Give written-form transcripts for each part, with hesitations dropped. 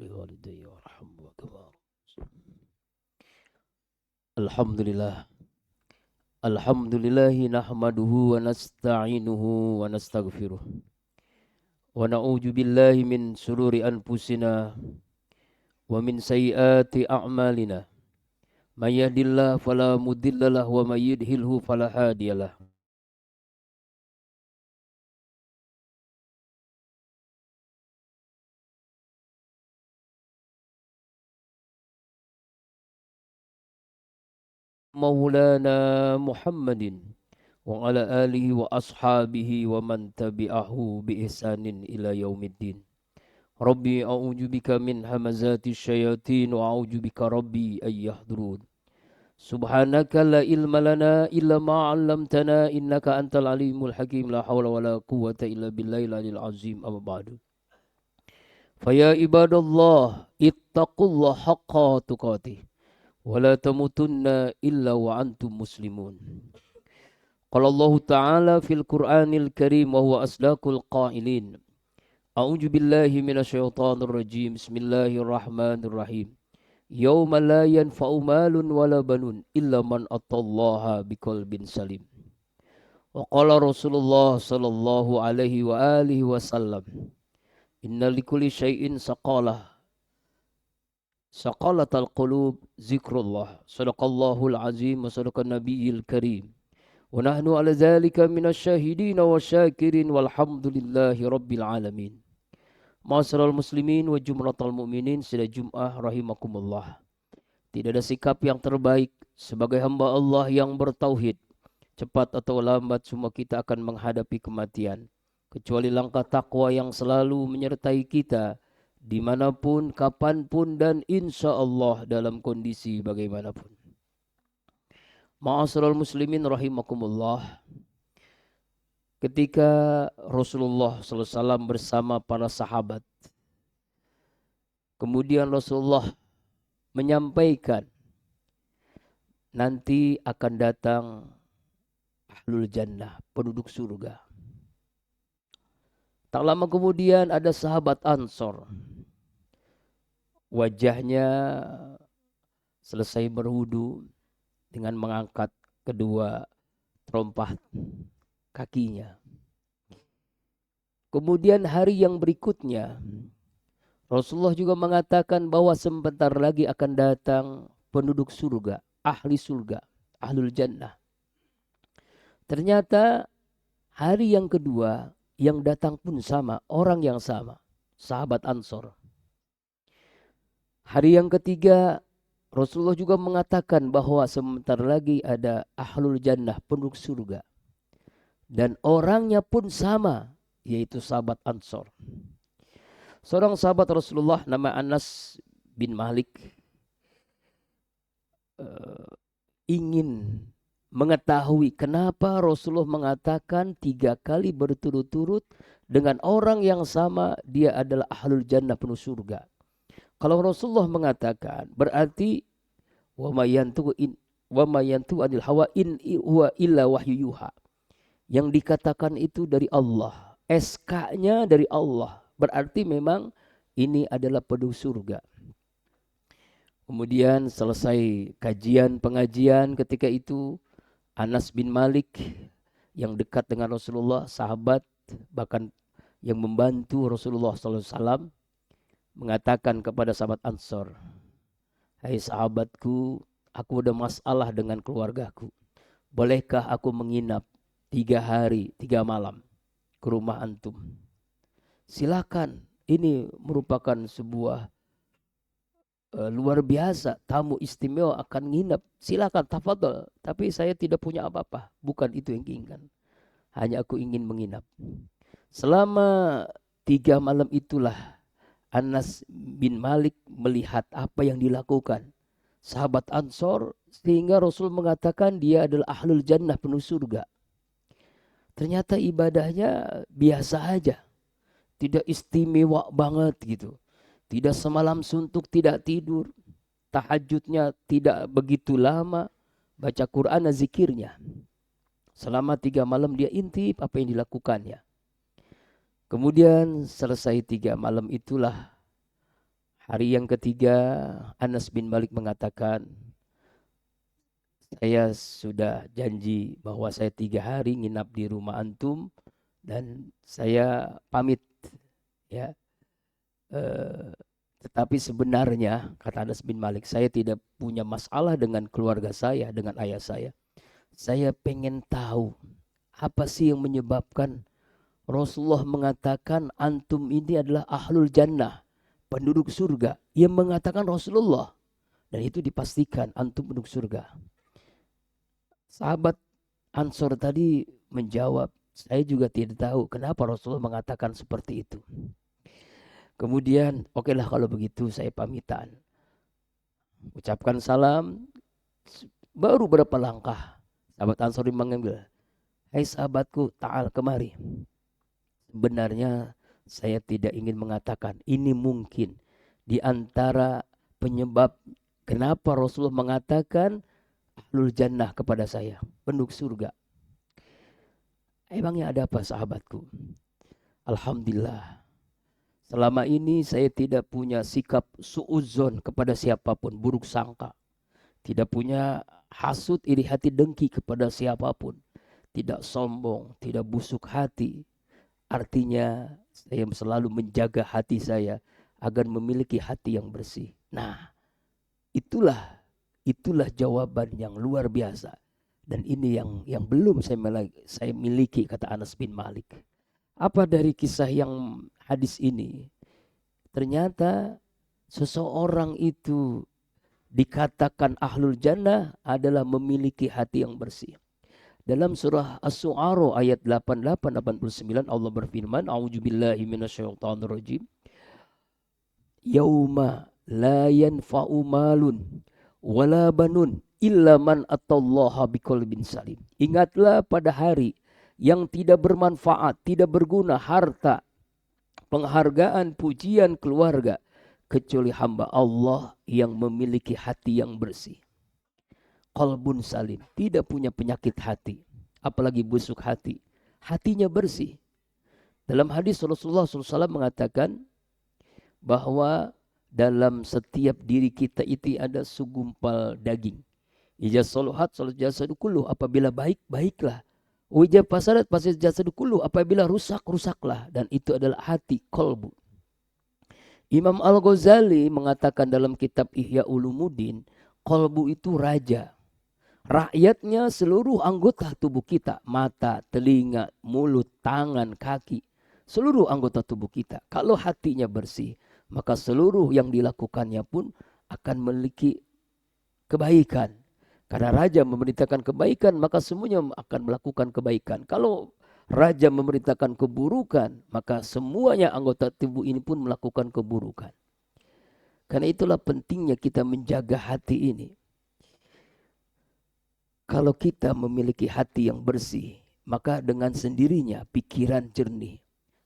بوالدي وارحمهما كما Alhamdulillah. Alhamdulillahi nahmaduhu wa nasta'inuhu wa nastaghfiruh. Wa na'udzu billahi min sururi anfusina wa min sayyiati a'malina. May yahdihillahu fala mudhillalah wa may yudhlilhu fala hadiyalah. Maulana Muhammadin wa ala alihi wa ashabihi wa man tabi'ahu bi ihsanin ila yaumiddin. Rabbi a'udzu bika min hamazati syayatin wa a'udzu bika rabbi ay yahdurun. Subhanaka la ilma lana illa ma 'allamtana innaka antal alimul hakim la haula wala quwwata illa billahil aliyil azim amma ba'du. Faya ibadallah ittaqullaha haqqa tuqatih wa la tamutunna illa wa antum muslimun. Qala Allah Ta'ala fil Qur'anil Karim wa huwa asdaqul qailin. A'udzu billahi minasyaitonir rajim. Bismillahirrahmanirrahim. Yauma la yanfa'u malun wala banun illa man atallaha biqalbin salim. Wa qala Rasulullah sallallahu alaihi wa alihi wasallam. Inna likulli syai'in saqalah. Saqalatal qulub zikrullah. Sadaqallahul azim wa sadaqan nabiyil karim. Wa nahnu ala dzalika minasyahidin wa syakirin walhamdulillahi rabbil alamin. Ma'asyiral muslimin wa jumlatal mu'minin sidang Jum'ah rahimakumullah. Tidak ada sikap yang terbaik sebagai hamba Allah yang bertauhid. Cepat atau lambat semua kita akan menghadapi kematian. Kecuali langkah takwa yang selalu menyertai kita dimanapun, kapanpun dan insya Allah dalam kondisi bagaimanapun. Ma'asyiral muslimin rahimakumullah. Ketika Rasulullah SAW bersama para sahabat, kemudian Rasulullah menyampaikan nanti akan datang ahlul jannah, penduduk surga. Tak lama kemudian ada sahabat Ansor. Wajahnya selesai berwudu dengan mengangkat kedua terompah kakinya. Kemudian hari yang berikutnya Rasulullah juga mengatakan bahwa sebentar lagi akan datang penduduk surga, ahli surga, ahlul jannah. Ternyata hari yang kedua yang datang pun sama, orang yang sama, sahabat Ansor. Hari yang ketiga Rasulullah juga mengatakan bahwa sebentar lagi ada ahlul jannah, penduduk surga. Dan orangnya pun sama, yaitu sahabat Ansor. Seorang sahabat Rasulullah nama Anas bin Malik ingin mengetahui kenapa Rasulullah mengatakan 3 kali berturut-turut dengan orang yang sama dia adalah ahlul jannah penuh surga. Kalau Rasulullah mengatakan berarti wa ma yantu anil hawa in huwa illa wahyu yuha. Yang dikatakan itu dari Allah, SK-nya dari Allah. Berarti memang ini adalah penduduk surga. Kemudian selesai pengajian ketika itu Anas bin Malik yang dekat dengan Rasulullah, sahabat bahkan yang membantu Rasulullah SAW mengatakan kepada sahabat Ansor, hai sahabatku, aku ada masalah dengan keluargaku. Bolehkah aku menginap 3 hari 3 malam ke rumah antum? Silakan, ini merupakan sebuah luar biasa, tamu istimewa akan nginap. Silakan, tafadhol. Tapi saya tidak punya apa-apa, bukan itu yang diinginkan. Hanya aku ingin menginap. Selama 3 malam itulah Anas bin Malik melihat apa yang dilakukan sahabat Ansor sehingga Rasul mengatakan dia adalah ahlul jannah penuh surga. Ternyata ibadahnya biasa aja. Tidak istimewa banget gitu. Tidak semalam suntuk, tidak tidur. Tahajudnya tidak begitu lama. Baca Quran dan zikirnya. Selama 3 malam dia intip apa yang dilakukannya. Kemudian selesai 3 malam itulah Hari yang ketiga, Anas bin Malik mengatakan, saya sudah janji bahwa saya 3 hari nginap di rumah antum dan saya pamit, ya. Eh, tetapi sebenarnya, kata Anas bin Malik, saya tidak punya masalah dengan keluarga saya, dengan ayah saya. Saya pengen tahu apa sih yang menyebabkan Rasulullah mengatakan antum ini adalah ahlul jannah, penduduk surga. Yang mengatakan Rasulullah, dan itu dipastikan antum penduduk surga. Sahabat Ansor tadi menjawab, saya juga tidak tahu kenapa Rasulullah mengatakan seperti itu. Kemudian, oke lah kalau begitu saya pamitan. Ucapkan salam, baru berapa langkah sahabat Ansori mengambil, hai sahabatku, ta'al kemari. Sebenarnya saya tidak ingin mengatakan ini mungkin di antara penyebab kenapa Rasulullah mengatakan ahlul jannah kepada saya, penduduk surga. Emangnya ada apa sahabatku? Alhamdulillah, selama ini saya tidak punya sikap suudzon kepada siapapun, buruk sangka. Tidak punya hasut, iri hati, dengki kepada siapapun. Tidak sombong, tidak busuk hati. Artinya saya selalu menjaga hati saya agar memiliki hati yang bersih. Nah, itulah jawaban yang luar biasa. Dan ini yang belum saya miliki, kata Anas bin Malik. Apa dari kisah yang hadis ini? Ternyata seseorang itu dikatakan ahlul jannah adalah memiliki hati yang bersih. Dalam surah As-Su'ara ayat 88-89 Allah berfirman, A'udzubillahi minasyaitonirrajim. Yauma la yanfa'u malun wala banun illa man atallaha biqalbin salim. Ingatlah pada hari yang tidak bermanfaat, tidak berguna harta, penghargaan, pujian, keluarga, kecuali hamba Allah yang memiliki hati yang bersih. Qalbun salim, tidak punya penyakit hati, apalagi busuk hati. Hatinya bersih. Dalam hadis Rasulullah SAW mengatakan bahwa dalam setiap diri kita itu ada segumpal daging. Ija soluhat salat jasadu kulluh, apabila baik, baiklah. Wajah fasadat fasadat jasadu kulluh, apabila rusak, rusaklah. Dan itu adalah hati, qalbu. Imam Al-Ghazali mengatakan dalam kitab Ihya Ulumuddin, qalbu itu raja. Rakyatnya seluruh anggota tubuh kita, mata, telinga, mulut, tangan, kaki, seluruh anggota tubuh kita. Kalau hatinya bersih, maka seluruh yang dilakukannya pun akan memiliki kebaikan. Karena raja memerintahkan kebaikan, maka semuanya akan melakukan kebaikan. Kalau raja memerintahkan keburukan, maka semuanya anggota tubuh ini pun melakukan keburukan. Karena itulah pentingnya kita menjaga hati ini. Kalau kita memiliki hati yang bersih, maka dengan sendirinya pikiran jernih.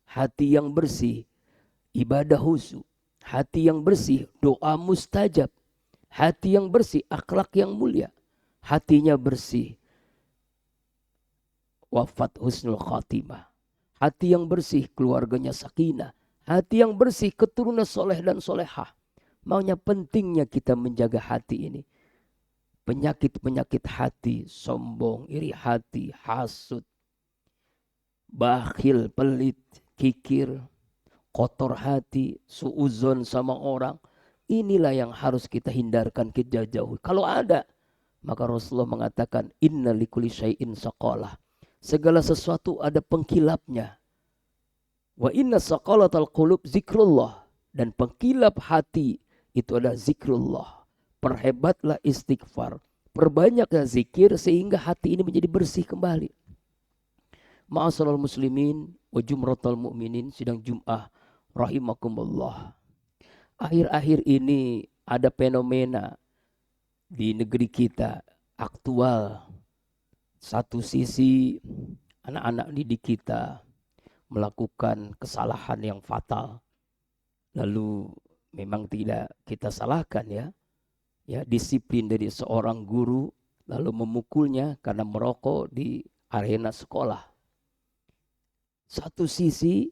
Hati yang bersih, ibadah khusyuk. Hati yang bersih, doa mustajab. Hati yang bersih, akhlak yang mulia. Hatinya bersih, wafat husnul khatimah. Hati yang bersih, keluarganya sakinah. Hati yang bersih, keturunan soleh dan solehah. Maunya pentingnya kita menjaga hati ini. Penyakit-penyakit hati, sombong, iri hati, hasud, bakhil, pelit, kikir, kotor hati, suuzon sama orang. Inilah yang harus kita hindarkan, kita jauhi. Kalau ada, maka Rasulullah mengatakan, inna likulli syai'in saqalah. Segala sesuatu ada pengkilapnya. Wa inna saqalatal qulub zikrullah. Dan pengkilap hati itu adalah zikrullah. Perhebatlah istighfar. Perbanyaklah zikir sehingga hati ini menjadi bersih kembali. Ma'asyiral muslimin wa jumratal mu'minin, sidang Jum'ah rahimakumullah. Akhir-akhir ini ada fenomena di negeri kita aktual. Satu sisi anak-anak didik kita melakukan kesalahan yang fatal. Lalu memang tidak kita salahkan ya. Ya, disiplin dari seorang guru lalu memukulnya karena merokok di arena sekolah. Satu sisi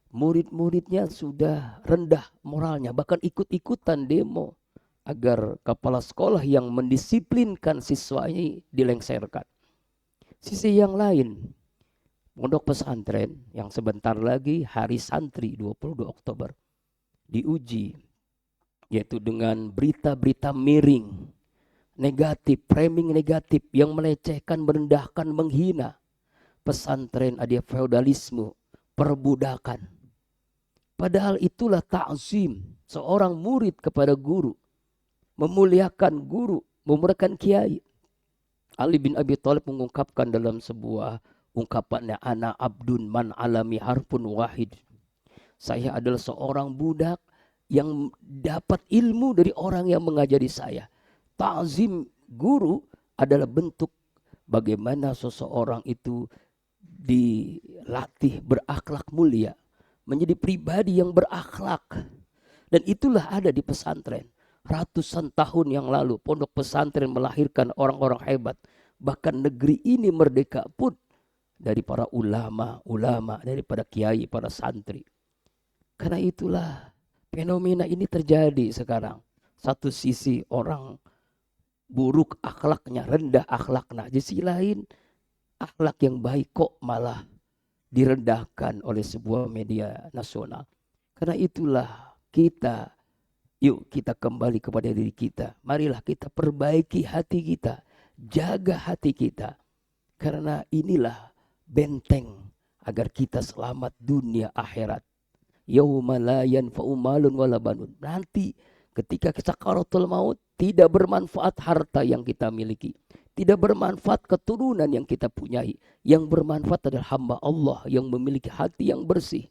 Murid-muridnya sudah rendah moralnya, bahkan ikut-ikutan demo agar kepala sekolah yang mendisiplinkan siswa ini dilengsarkan. Sisi yang lain, pondok pesantren yang sebentar lagi hari santri 22 Oktober diuji, yaitu dengan berita-berita miring, negatif, framing negatif yang melecehkan, merendahkan, menghina pesantren, ada feodalisme, perbudakan. Padahal itulah ta'zim seorang murid kepada guru, memuliakan guru, memuliakan kiai. Ali bin Abi Thalib mengungkapkan dalam sebuah ungkapannya, ana abdun man alami harfun wahid. Saya adalah seorang budak yang dapat ilmu dari orang yang mengajari saya. Ta'zim guru adalah bentuk bagaimana seseorang itu dilatih berakhlak mulia, menjadi pribadi yang berakhlak. Dan itulah ada di pesantren. Ratusan tahun yang lalu pondok pesantren melahirkan orang-orang hebat. Bahkan negeri ini merdeka pun dari para ulama, daripada kiai, para santri. Karena itulah fenomena ini terjadi sekarang. Satu sisi orang buruk akhlaknya, rendah akhlaknya. Di sisi lain akhlak yang baik kok malah direndahkan oleh sebuah media nasional. Karena itulah yuk kita kembali kepada diri kita. Marilah kita perbaiki hati kita, jaga hati kita. Karena inilah benteng agar kita selamat dunia akhirat. Yauma la yanfa'u malun wala banun. Nanti ketika sakaratul maut, tidak bermanfaat harta yang kita miliki. Tidak bermanfaat keturunan yang kita punyai. Yang bermanfaat adalah hamba Allah yang memiliki hati yang bersih.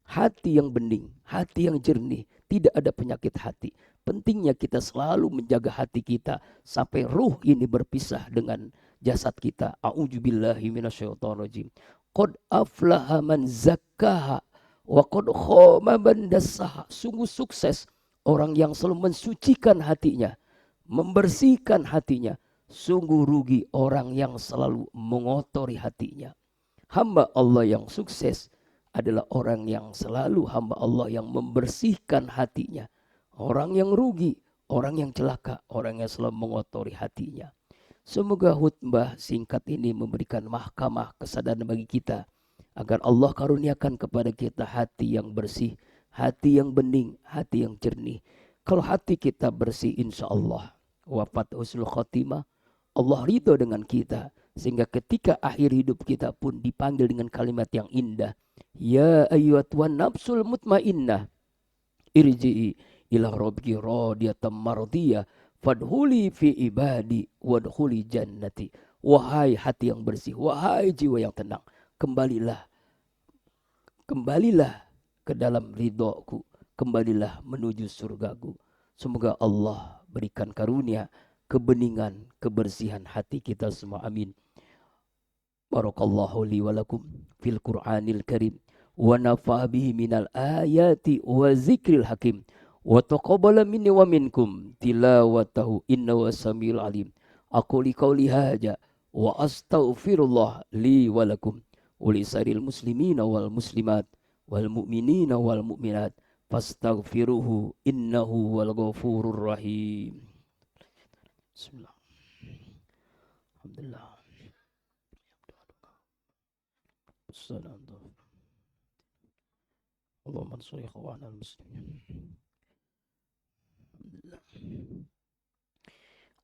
Hati yang bening, hati yang jernih. Tidak ada penyakit hati. Pentingnya kita selalu menjaga hati kita sampai ruh ini berpisah dengan jasad kita. A'udzubillahi minasyaitonirrajim. Qad aflaha man zakkaha wa qad khaba man dassaha. Sungguh sukses orang yang selalu mensucikan hatinya, membersihkan hatinya. Sungguh rugi orang yang selalu mengotori hatinya. Hamba Allah yang sukses adalah orang yang selalu hamba Allah yang membersihkan hatinya. Orang yang rugi, orang yang celaka, orang yang selalu mengotori hatinya. Semoga khutbah singkat ini memberikan mahkamah kesadaran bagi kita. Agar Allah karuniakan kepada kita hati yang bersih, hati yang bening, hati yang jernih. Kalau hati kita bersih, insya Allah wafat husnul khotimah, Allah ridho dengan kita. Sehingga ketika akhir hidup kita pun dipanggil dengan kalimat yang indah. Ya ayyuhatuhan nafsul mutmainnah. Irji'i ila rabbiki radiyatan mardiyah. Fadhuli fi ibadi wadhuli jannati. Wahai hati yang bersih, wahai jiwa yang tenang. Kembalilah ke dalam ridhoku. Kembalilah menuju surgaku. Semoga Allah berikan karunia kebeningan, kebersihan hati kita semua. Amin. Barakallahu li wa lakum fil Qur'anil Karim wa nafa'a bihi minal ayati wa zikril hakim wa taqabbala minni wa minkum tilawatahu innahu was-samiul alim. Aku li qauli hadza wa astaghfirullah li wa lakum wa li saril muslimina wal muslimat wal mu'minina wal mu'minat fastaghfiruhu innahu wal ghafurur rahim. Bismillah. Alhamdulillah. Assalamualaikum. Allahumma ansur ikhwana al-muslimin.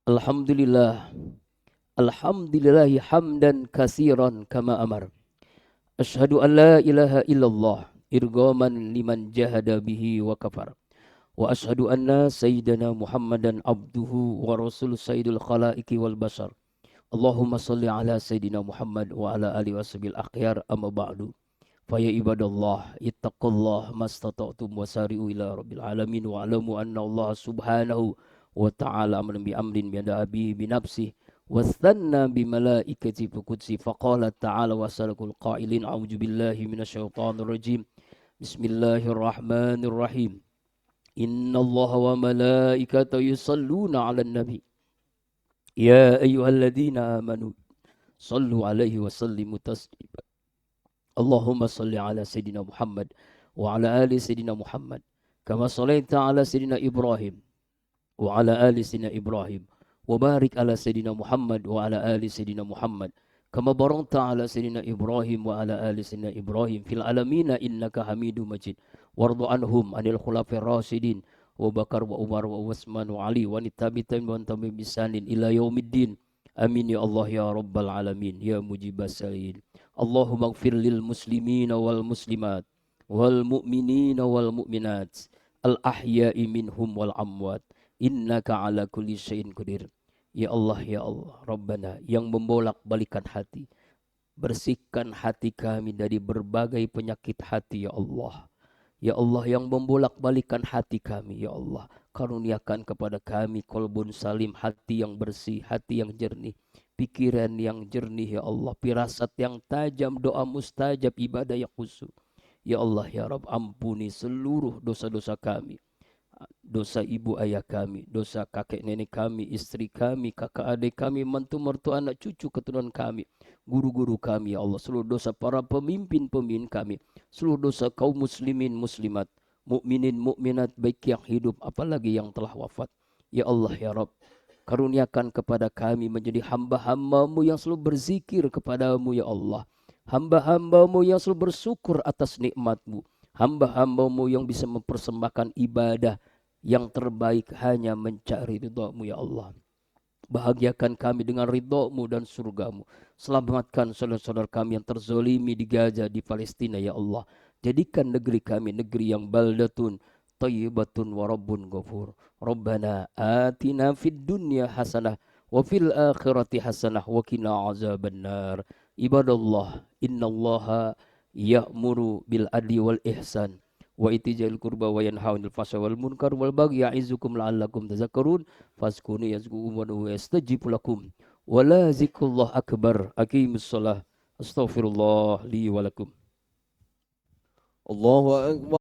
Alhamdulillah. Alhamdulillahi hamdan kasiran kama amar. Ashhadu an la ilaha illallah irghaman liman jahada bihi wa kafar. Wa ashhadu anna sayyidana Muhammadan abduhu wa rasul sayyidul khalaiqi wal bashar. Allahumma salli ala sayyidina Muhammad wa ala alihi washabil akhyar amma ba'du. Fa ya ibadallah ittaqullah mastata'tum wasari'u ila rabbil alamin wa alamu anna Allah subhanahu wa ta'ala amran bi amrin bi adabi bi nafsi wastanna bi malaikati fi qudsi faqala ta'ala wa salakul qailin a'udzu billahi minasyaitonir rajim. Bismillahirrahmanirrahim. Inna Allah wa malaikatahu yusalluna 'alan nabi. Ya ayyuhalladzina amanu sallu 'alaihi wa sallimu taslima. Allahumma salli ala Sayyidina Muhammad wa ala ali Sayyidina Muhammad kama sallaita ala Sayyidina Ibrahim wa ala ali Sayyidina Ibrahim wa barik ala Sayyidina Muhammad wa ala ali Sayyidina Muhammad kama barakta ala Sayyidina Ibrahim wa ala ali Sayyidina Ibrahim fil alamina innaka Hamidum Majid warḍu anhum anil khulafir rasyidin Abu Bakar wa Umar wa Utsman wa Ali wa tabi'in wa tabi'in bisanin ila yaumiddin. Amin ya Allah ya rabbal alamin ya mujibas sa'il. Allahumma ighfir lil muslimina wal muslimat wal mu'minina wal mu'minat al ahya'i minhum wal amwat innaka ala kulli syai'in qadir. Ya Allah Rabbana yang membolak-balikan hati, bersihkan hati kami dari berbagai penyakit hati ya Allah. Ya Allah yang membolak-balikan hati kami, ya Allah, karuniakan kepada kami kolbun salim, hati yang bersih, hati yang jernih, pikiran yang jernih, ya Allah, firasat yang tajam, doa mustajab, ibadah yang khusyuk. Ya Allah, ya Rabb, ampuni seluruh dosa-dosa kami, dosa ibu ayah kami, dosa kakek nenek kami, istri kami, kakak adik kami, mantu mertua anak cucu keturunan kami, guru-guru kami, ya Allah, seluruh dosa para pemimpin-pemimpin kami, seluruh dosa kaum muslimin muslimat, mukminin mukminat baik yang hidup apalagi yang telah wafat. Ya Allah ya Rabb, karuniakan kepada kami menjadi hamba-hambamu yang selalu berzikir kepadamu ya Allah, hamba-hambamu yang selalu bersyukur atas nikmatmu, hamba-hambamu yang bisa mempersembahkan ibadah yang terbaik hanya mencari ridha-Mu ya Allah. Bahagiakan kami dengan ridha-Mu dan surga-Mu. Selamatkan saudara-saudara kami yang terzolimi di Gaza, di Palestina ya Allah. Jadikan negeri kami negeri yang baldatun thayyibatun wa rabbun ghafur. Rabbana atina fid dunya hasanah wa fil akhirati hasanah wa qina azabannar. Ibadallah, innallaha ya'muru bil adli wal ihsan wa itizail qurba wa yanha 'anil fahsya'i wal munkar wal baghi ya'izukum la'allakum tadhakkarun fazkuruni yazkurkum wa yastajib lakum wa la zikrullah akbar. Aqimus shalah. Astaghfirullah li wa lakum. Allahu akbar.